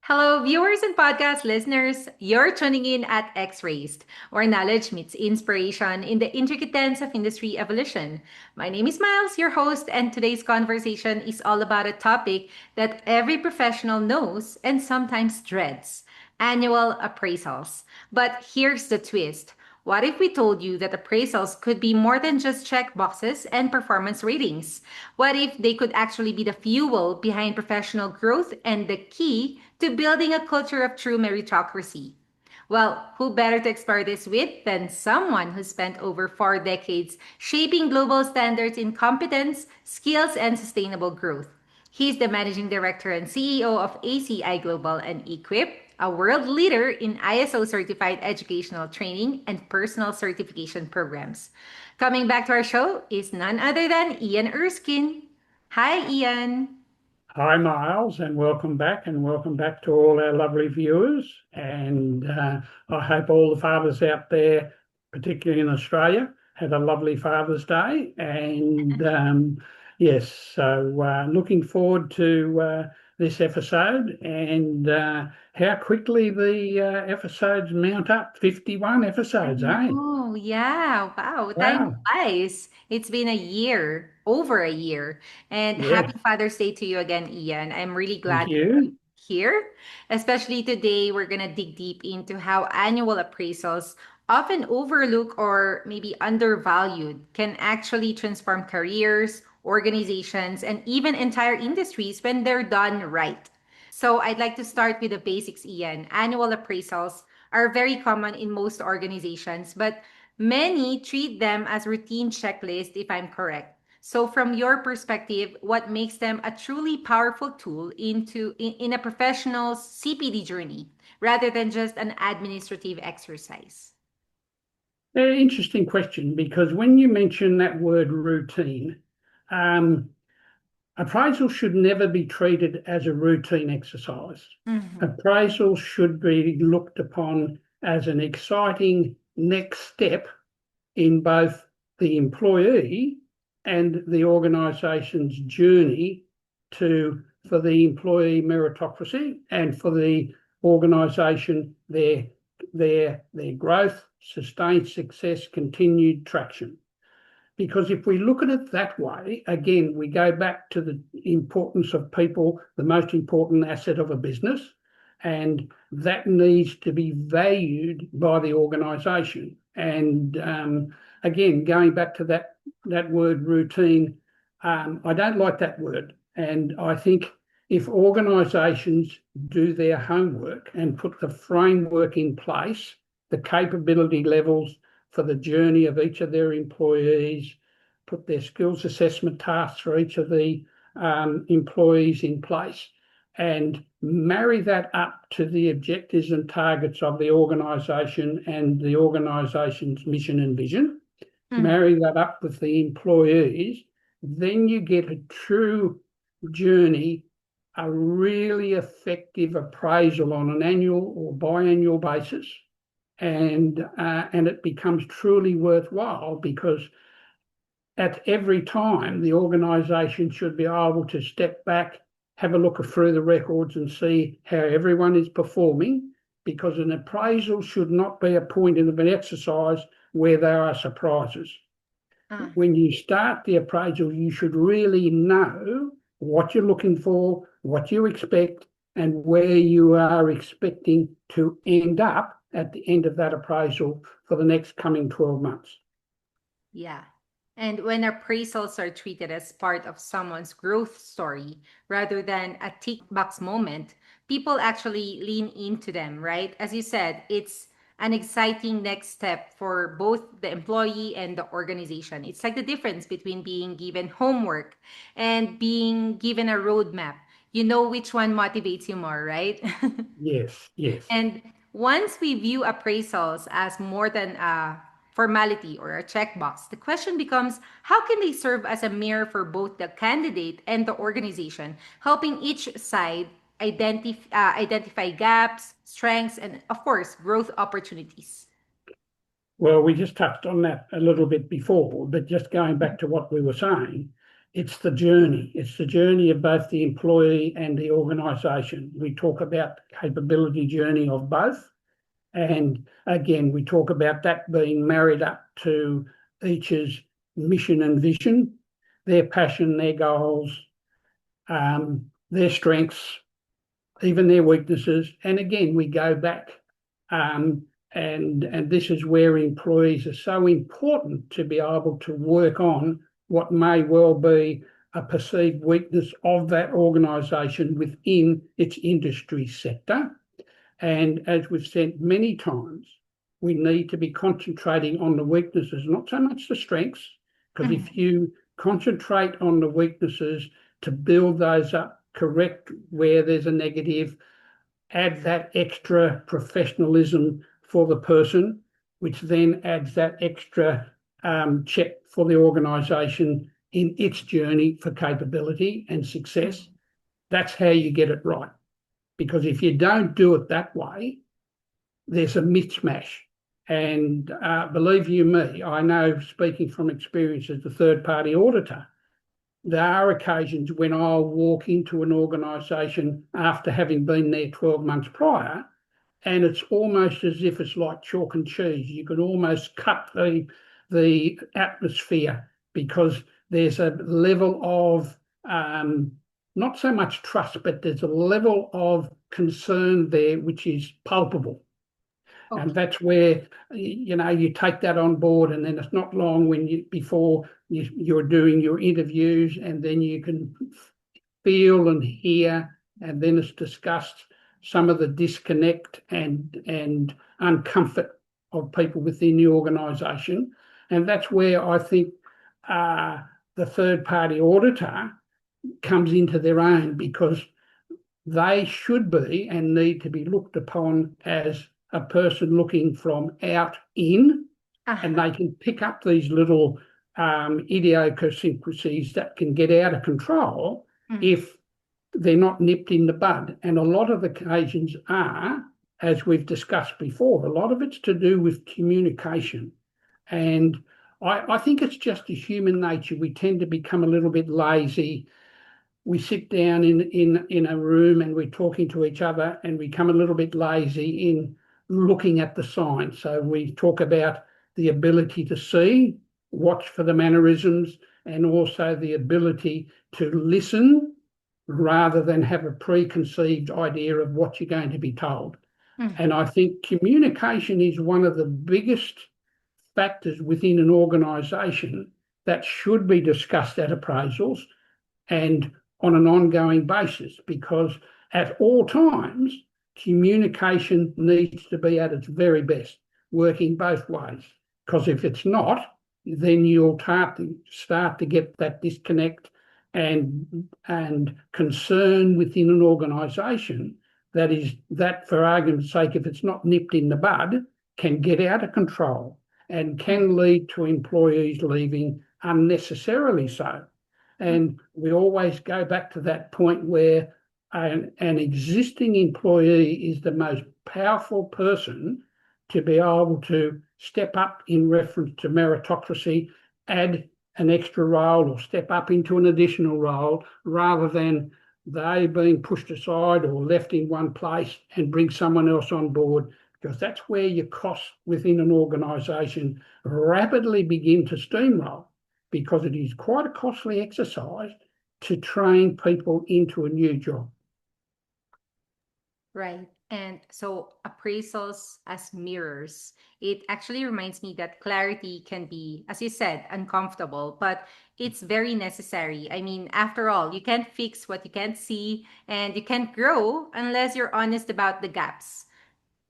Hello, viewers and podcast listeners. You're tuning in at X-Raised, where knowledge meets inspiration in the intricate dance of industry evolution. My name is Miles, your host, and today's conversation is all about a topic that every professional knows and sometimes dreads: annual appraisals. But here's the twist. What if we told you that appraisals could be more than just check boxes and performance ratings? What if they could actually be the fuel behind professional growth and the key to building a culture of true meritocracy? Well, who better to explore this with than someone who spent over 4 decades shaping global standards in competence, skills, and sustainable growth? He's the managing director and CEO of ACI Global and e-Quip, a world leader in ISO certified educational training and personal certification programs. Coming back to our show is none other than Ian Erskine. Hi, Ian. Hi, Miles, and welcome back to all our lovely viewers. And I hope all the fathers out there, particularly in Australia, had a lovely Father's Day. And yes, so looking forward to this episode and how quickly the episodes mount up. 51 I episodes, eh? know. Yeah. Wow. Time Wow. flies. It's been a year, over a year. And Yeah. happy Father's Day to you again, Ian. I'm really Thank glad you're you. here. Especially today, we're going to dig deep into how annual appraisals, often overlooked or maybe undervalued, can actually transform careers, organizations, and even entire industries when they're done right. So I'd like to start with the basics, Ian. Annual appraisals are very common in most organizations, but many treat them as routine checklist, if I'm correct. So from your perspective, what makes them a truly powerful tool in a professional's CPD journey rather than just an administrative exercise? Interesting question, because when you mention that word routine, um, appraisal should never be treated as a routine exercise. Mhm. Appraisal should be looked upon as an exciting next step in both the employee and the organisation's journey to for the employee meritocracy and for the organisation their growth, sustained success, continued traction. Because if we look at it that way, again, we go back to the importance of people, the most important asset of a business, and that needs to be valued by the organisation. And again, going back to that word routine, I don't like that word. And I think if organisations do their homework and put the framework in place, the capability levels for the journey of each of their employees, put their skills assessment tasks for each of the employees in place, and marry that up to the objectives and targets of the organisation and the organisation's mission and vision, Mhm. marry that up with the employees, then you get a true journey, a really effective appraisal on an annual or biannual basis, and it becomes truly worthwhile because at every time the organisation should be able to step back, have a look through the records and see how everyone is performing, because an appraisal should not be a point of an exercise where there are surprises. Ah, When you start the appraisal, you should really know what you're looking for, what you expect, and where you are expecting to end up at the end of that appraisal for the next coming 12 months. yeah. And when appraisals are treated as part of someone's growth story rather than a tick box moment, people actually lean into them, right? As you said, it's an exciting next step for both the employee and the organization. It's like the difference between being given homework and being given a roadmap. You know which one motivates you more, right? Yes, yes. And once we view appraisals as more than a formality or a checkbox, the question becomes how can they serve as a mirror for both the candidate and the organization, helping each side identify gaps, strengths, and of course, growth opportunities? Well, we just touched on that a little bit before, but just going back to what we were saying It's the journey. It's the journey of both the employee and the organisation. We talk about the capability journey of both. And again, we talk about that being married up to each's mission and vision, their passion, their goals, their strengths, even their weaknesses. And again, we go back, and this is where employees are so important to be able to work on what may well be a perceived weakness of that organisation within its industry sector. And as we've said many times, we need to be concentrating on the weaknesses, not so much the strengths, because if you concentrate on the weaknesses to build those up, correct where there's a negative, add that extra professionalism for the person, which then adds that extra check for the organisation in its journey for capability and success. That's how you get it right. Because if you don't do it that way, there's a mismatch. And believe you me, I know, speaking from experience as a third-party auditor, there are occasions when I'll walk into an organisation after having been there 12 months prior, and it's almost as if it's like chalk and cheese. You could almost cut the atmosphere because there's a level of not so much trust, but there's a level of concern there which is palpable. Okay. And that's where, you take that on board, and then it's not long before you're doing your interviews, and then you can feel and hear, and then it's discussed some of the disconnect and uncomfort of people within the organisation. And that's where I think the third-party auditor comes into their own, because they should be and need to be looked upon as a person looking from out in, and they can pick up these little idiosyncrasies that can get out of control if they're not nipped in the bud. And a lot of occasions are, as we've discussed before, a lot of it's to do with communication. And I think it's just a human nature. We tend to become a little bit lazy. We sit down in a room and we're talking to each other, and we become a little bit lazy in looking at the signs. So we talk about the ability to see, watch for the mannerisms, and also the ability to listen rather than have a preconceived idea of what you're going to be told. And I think communication is one of the biggest factors within an organisation that should be discussed at appraisals and on an ongoing basis, because at all times, communication needs to be at its very best, working both ways. Because if it's not, then you'll start to get that disconnect and concern within an organisation that, for argument's sake, if it's not nipped in the bud, can get out of control and can lead to employees leaving unnecessarily so. And we always go back to that point where an existing employee is the most powerful person to be able to step up in reference to meritocracy, add an extra role or step up into an additional role, rather than they being pushed aside or left in one place and bring someone else on board, because that's where your costs within an organisation rapidly begin to steamroll, because it is quite a costly exercise to train people into a new job. Right. And so appraisals as mirrors, it actually reminds me that clarity can be, as you said, uncomfortable, but it's very necessary. I mean, after all, you can't fix what you can't see, and you can't grow unless you're honest about the gaps.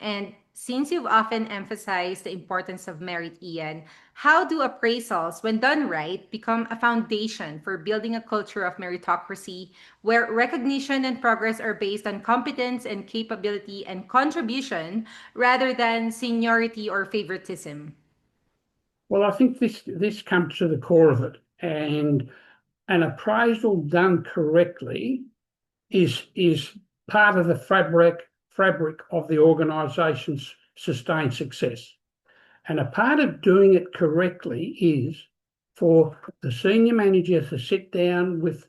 And since you've often emphasized the importance of merit, Ian, how do appraisals, when done right, become a foundation for building a culture of meritocracy where recognition and progress are based on competence and capability and contribution rather than seniority or favoritism? Well, I think this comes to the core of it. And an appraisal done correctly is part of the fabric of the organisation's sustained success. And a part of doing it correctly is for the senior manager to sit down with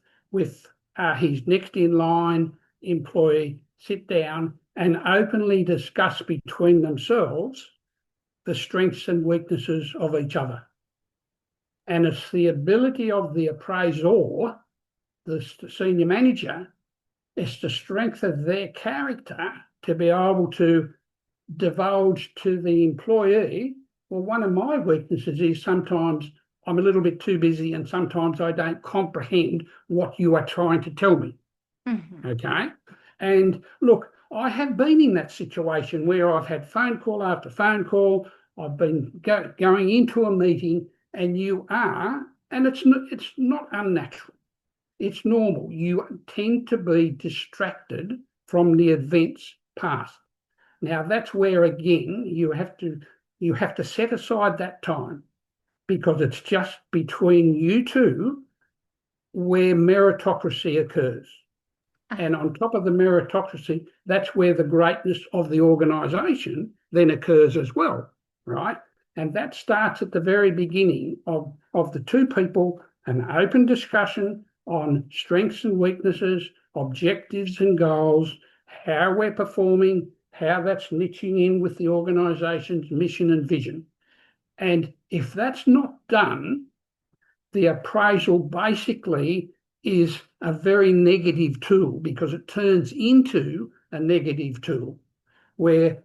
his next in line employee, sit down and openly discuss between themselves the strengths and weaknesses of each other. And it's the ability of the appraisor, the senior manager, it's the strength of their character to be able to divulge to the employee, well, one of my weaknesses is sometimes I'm a little bit too busy and sometimes I don't comprehend what you are trying to tell me. Mm-hmm. Okay. And look, I have been in that situation where I've had phone call after phone call. I've been going into a meeting and and it's not unnatural. It's normal. You tend to be distracted from the events past. Now that's where again you have to set aside that time because it's just between you two where meritocracy occurs. And on top of the meritocracy, that's where the greatness of the organisation then occurs as well, right? And that starts at the very beginning of the two people, an open discussion on strengths and weaknesses, objectives and goals, how we're performing, how that's niching in with the organisation's mission and vision. And if that's not done, the appraisal basically is a very negative tool because it turns into a negative tool where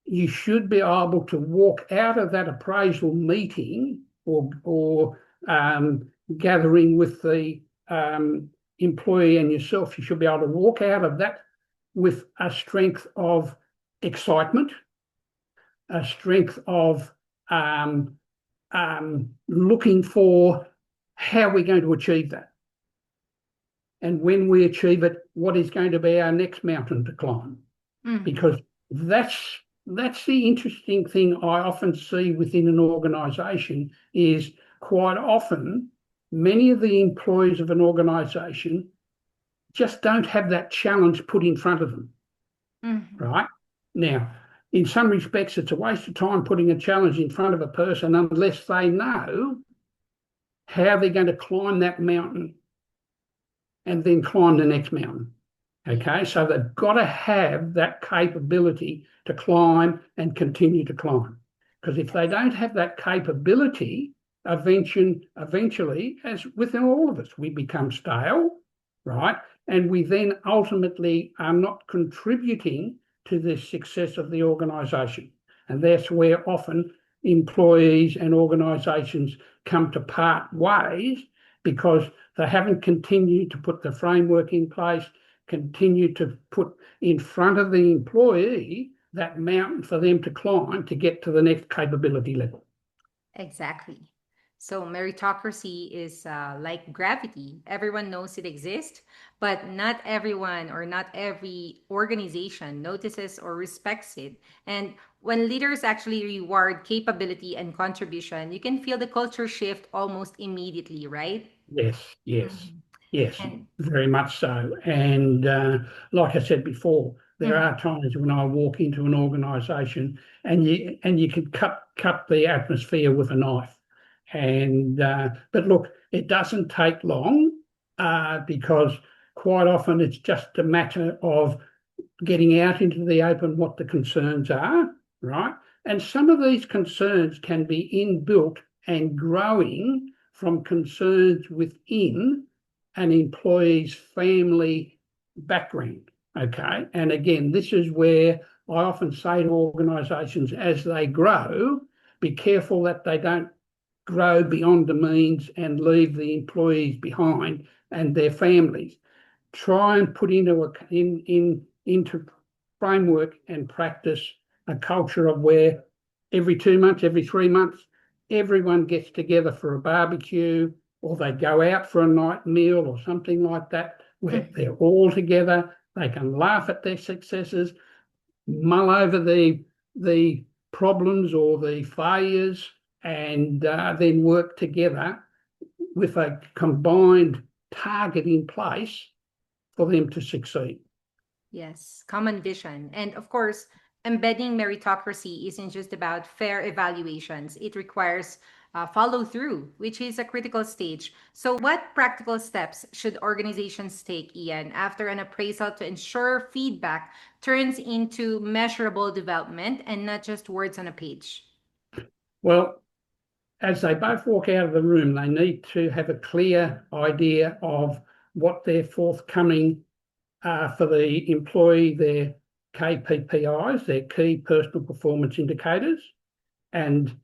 you should be able to walk out of that appraisal meeting or gathering with the employee and yourself. You should be able to walk out of that with a strength of excitement, a strength of looking for how we're going to achieve that. And when we achieve it, what is going to be our next mountain to climb? Mm-hmm. Because that's the interesting thing I often see within an organisation is quite often many of the employees of an organisation just don't have that challenge put in front of them, right? Now, in some respects, it's a waste of time putting a challenge in front of a person unless they know how they're going to climb that mountain and then climb the next mountain. Okay, so they've got to have that capability to climb and continue to climb. Because if they don't have that capability, eventually, as within all of us, we become stale, right? And we then ultimately are not contributing to the success of the organisation. And that's where often employees and organisations come to part ways because they haven't continued to put the framework in place, continue to put in front of the employee that mountain for them to climb to get to the next capability level. Exactly. So meritocracy is like gravity. Everyone knows it exists, but not everyone or not every organization notices or respects it. And when leaders actually reward capability and contribution, you can feel the culture shift almost immediately, right? Yes, Mhm. yes, And very much so. And like I said before, there mhm, are times when I walk into an organisation and you can cut the atmosphere with a knife. And but look, it doesn't take long because quite often it's just a matter of getting out into the open what the concerns are, right? And some of these concerns can be inbuilt and growing from concerns within an employee's family background, okay? And again, this is where I often say to organisations as they grow, be careful that they don't grow beyond the means and leave the employees behind and their families. Try and put into framework and practice a culture of where every 2 months, every 3 months, everyone gets together for a barbecue or they go out for a night meal or something like that where mhm. they're all together. They can laugh at their successes, mull over the problems or the failures, and then work together with a combined target in place for them to succeed. Yes, common vision. And of course, embedding meritocracy isn't just about fair evaluations. It requires follow through, which is a critical stage. So, what practical steps should organizations take, Ian, after an appraisal to ensure feedback turns into measurable development and not just words on a page? Well, as they both walk out of the room, they need to have a clear idea of what their forthcoming for the employee, their KPPIs, their key personal performance indicators, and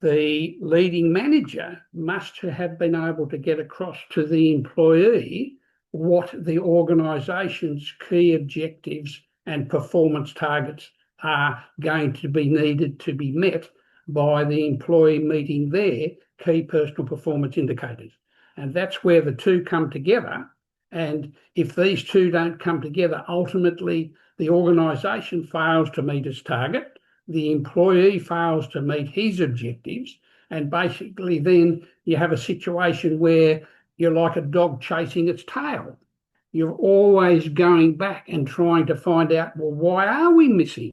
the leading manager must have been able to get across to the employee what the organisation's key objectives and performance targets are going to be needed to be met by the employee meeting their key personal performance indicators. And that's where the two come together. And if these two don't come together, ultimately the organisation fails to meet its target, the employee fails to meet his objectives, and basically then you have a situation where you're like a dog chasing its tail. You're always going back and trying to find out, well, why are we missing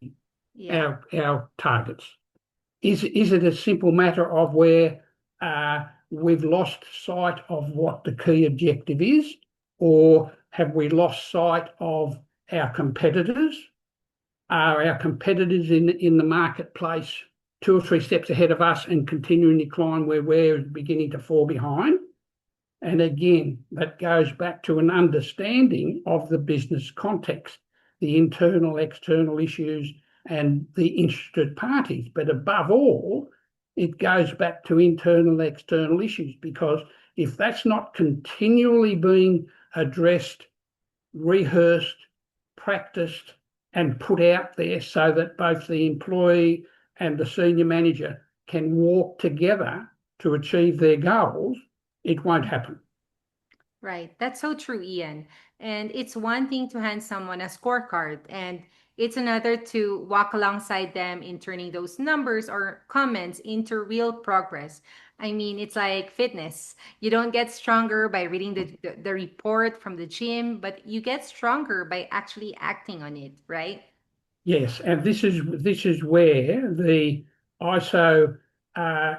Yeah. our targets? Is it a simple matter of where we've lost sight of what the key objective is, or have we lost sight of our competitors? Are our competitors in the marketplace 2 or 3 steps ahead of us and continuing to climb where we're beginning to fall behind? And again, that goes back to an understanding of the business context, the internal, external issues, and the interested parties. But above all, it goes back to internal, external issues, because if that's not continually being addressed, rehearsed, practiced, and put out there so that both the employee and the senior manager can walk together to achieve their goals, it won't happen. Right. That's so true, Ian. And it's one thing to hand someone a scorecard, and it's another to walk alongside them in turning those numbers or comments into real progress. I mean, it's like fitness. You don't get stronger by reading the report from the gym, but you get stronger by actually acting on it, right? Yes, and this is where the ISO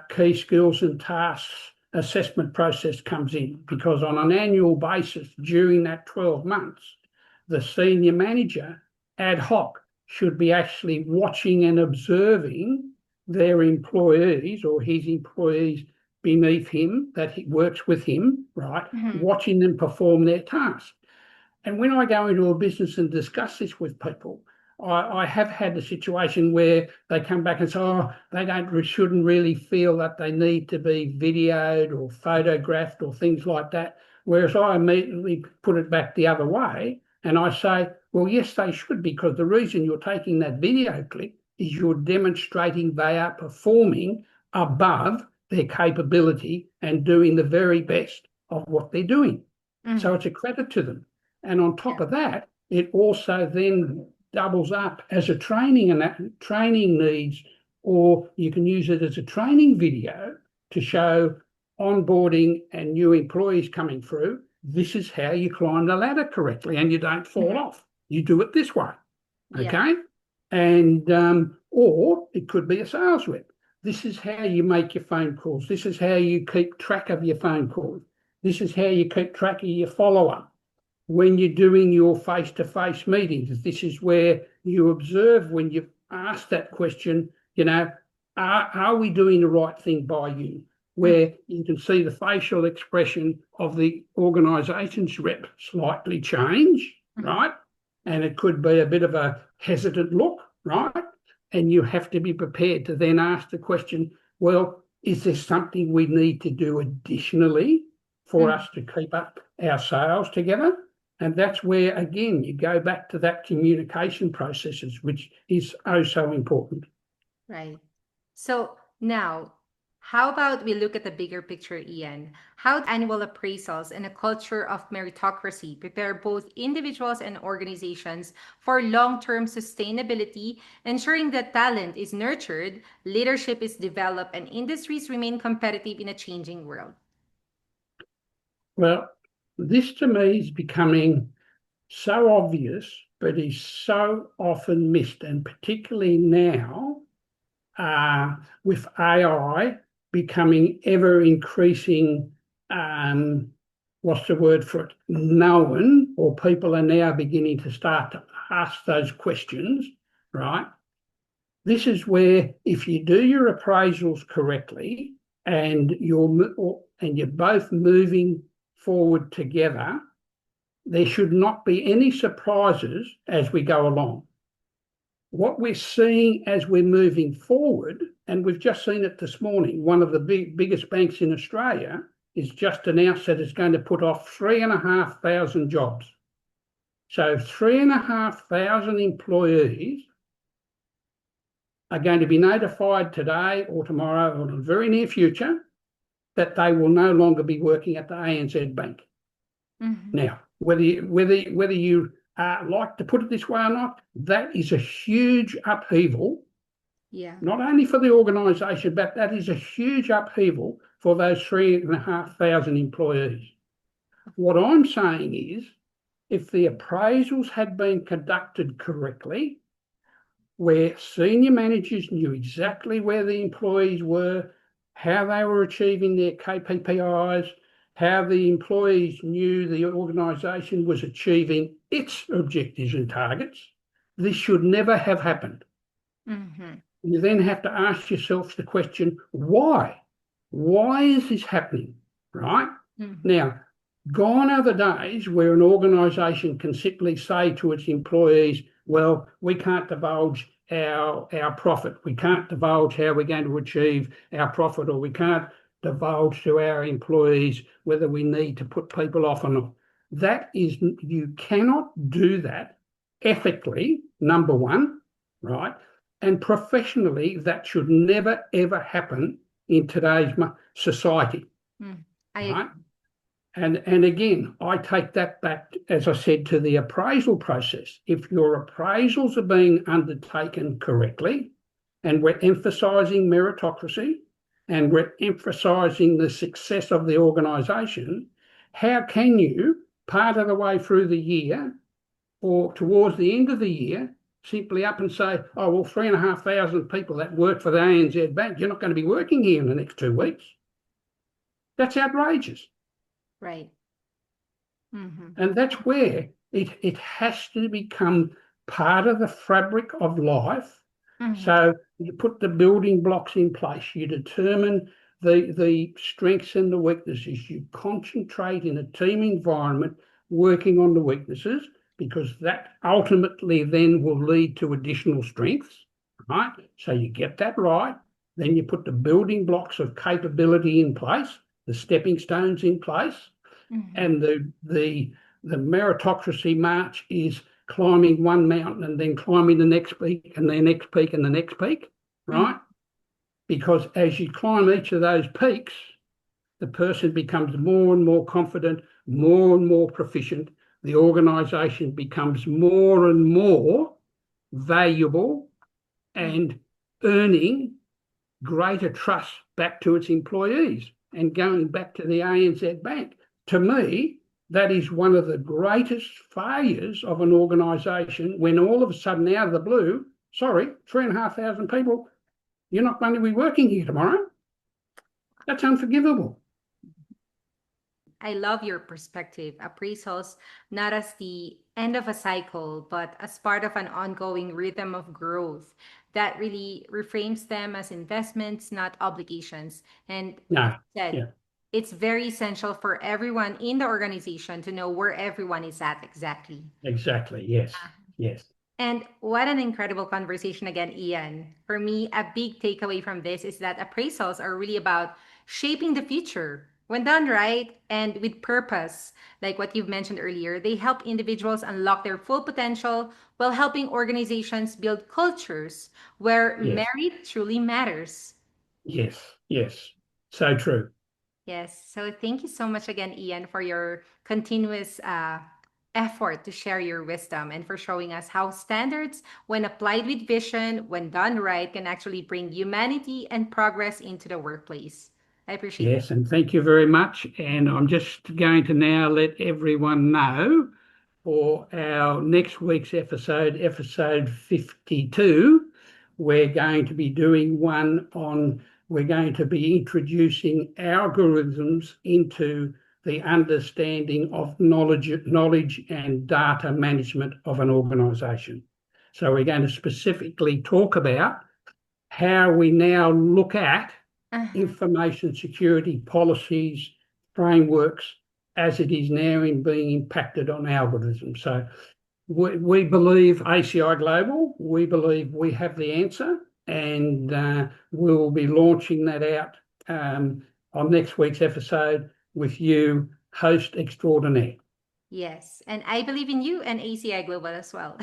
key skills and tasks assessment process comes in, because on an annual basis during that 12 months, the senior manager ad hoc should be actually watching and observing their employees or his employees beneath him that he works with him, right? Mhm. Watching them perform their tasks. And when I go into a business and discuss this with people, I have had a situation where they come back and say, oh, they shouldn't really feel that they need to be videoed or photographed or things like that. Whereas I immediately put it back the other way and I say, well, yes, they should, because the reason you're taking that video clip is you're demonstrating they are performing above their capability and doing the very best of what they're doing. So Mhm. it's a credit to them. And on top Yeah. of that, it also then doubles up as a training, and that training needs, or you can use it as a training video to show onboarding and new employees coming through. This is how you climb the ladder correctly and you don't fall Mhm. off. You do it this way. Yeah. Okay. And, or it could be a sales rep. This is how you make your phone calls. This is how you keep track of your phone calls. This is how you keep track of your follow up when you're doing your face-to-face meetings. This is where you observe when you ask that question, are we doing the right thing by you? Mhm. Where you can see the facial expression of the organisation's rep slightly change, Mhm. right? And it could be a bit of a hesitant look, right? And you have to be prepared to then ask the question, well, is there something we need to do additionally for Mhm. us to keep up our sales together? And that's where, again, you go back to that communication processes, which is oh so important. Right. So now, how about we look at the bigger picture, Ian? How do annual appraisals and a culture of meritocracy prepare both individuals and organizations for long term sustainability, ensuring that talent is nurtured, leadership is developed, and industries remain competitive in a changing world? Well, this to me is becoming so obvious, but is so often missed, and particularly now with AI becoming ever increasing, what's the word for it, known, or people are now beginning to start to ask those questions, right? This is where, if you do your appraisals correctly and you're both moving forward together, there should not be any surprises as we go along. What we're seeing as we're moving forward, and we've just seen it this morning, one of the biggest banks in Australia is just announced that it's going to put off 3,500 jobs. So 3,500 employees are going to be notified today or tomorrow or in the very near future that they will no longer be working at the ANZ Bank. Mm-hmm. Now, whether you like to put it this way or not, that is a huge upheaval. Yeah. Not only for the organisation, but that is a huge upheaval for those 3,500 employees. What I'm saying is, if the appraisals had been conducted correctly, where senior managers knew exactly where the employees were, how they were achieving their KPIs, how the employees knew the organisation was achieving its objectives and targets, this should never have happened. Mm-hmm. You then have to ask yourself the question, why? Why is this happening, right? Mm-hmm. Now, gone are the days where an organisation can simply say to its employees, well, we can't divulge our profit. We can't divulge how we're going to achieve our profit, or we can't divulge to our employees whether we need to put people off or not. That is, you cannot do that ethically, number one, right? And professionally, that should never, ever happen in today's society. Right? And again, I take that back, as I said, to the appraisal process. If your appraisals are being undertaken correctly, and we're emphasising meritocracy, and we're emphasising the success of the organisation, how can you, part of the way through the year or towards the end of the year, simply up and say, oh, well, 3,500 people that work for the ANZ Bank, you're not going to be working here in the next 2 weeks. That's outrageous. Right. Mm-hmm. And that's where it has to become part of the fabric of life. Mm-hmm. So you put the building blocks in place, you determine the strengths and the weaknesses, you concentrate in a team environment working on the weaknesses, because that ultimately then will lead to additional strengths, right? So you get that right, then you put the building blocks of capability in place, the stepping stones in place, mm-hmm. and the meritocracy march is climbing one mountain and then climbing the next peak and the next peak and the next peak, right? Mm-hmm. Because as you climb each of those peaks, the person becomes more and more confident, more and more proficient. The organisation becomes more and more valuable and earning greater trust back to its employees and going back to the ANZ Bank. To me, that is one of the greatest failures of an organisation, when all of a sudden, out of the blue, sorry, 3,500 people, you're not going to be working here tomorrow. That's unforgivable. I love your perspective. Appraisals, not as the end of a cycle, but as part of an ongoing rhythm of growth that really reframes them as investments, not obligations. And no. Said, yeah. It's very essential for everyone in the organization to know where everyone is at exactly. Exactly, yes, yes. And what an incredible conversation again, Ian. For me, a big takeaway from this is that appraisals are really about shaping the future. When done right and with purpose, like what you've mentioned earlier, they help individuals unlock their full potential while helping organizations build cultures where yes. merit truly matters. Yes, yes. So true. Yes. So thank you so much again, Ian, for your continuous effort to share your wisdom and for showing us how standards, when applied with vision, when done right, can actually bring humanity and progress into the workplace. I appreciate it. Yes, and thank you very much. And I'm just going to now let everyone know for our next week's episode 52, we're going to be doing one on we're going to be introducing algorithms into the understanding of knowledge and data management of an organisation. So we're going to specifically talk about how we now look at Uh-huh. information security policies, frameworks, as it is now in being impacted on algorithms. So we believe ACI Global, we believe we have the answer, and we'll be launching that out on next week's episode with you, host extraordinaire. Yes, and I believe in you and ACI Global as well.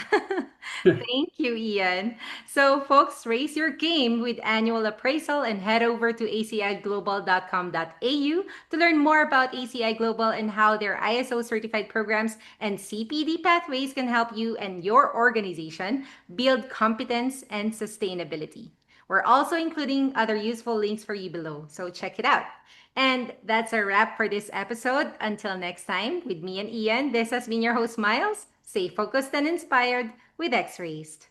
Thank you, Ian. So, folks, raise your game with annual appraisal and head over to aciglobal.com.au to learn more about ACI Global and how their ISO certified programs and CPD pathways can help you and your organization build competence and sustainability. We're also including other useful links for you below, so check it out. And that's a wrap for this episode. Until next time, with me and Ian, this has been your host, Miles. Stay focused and inspired with X Raised.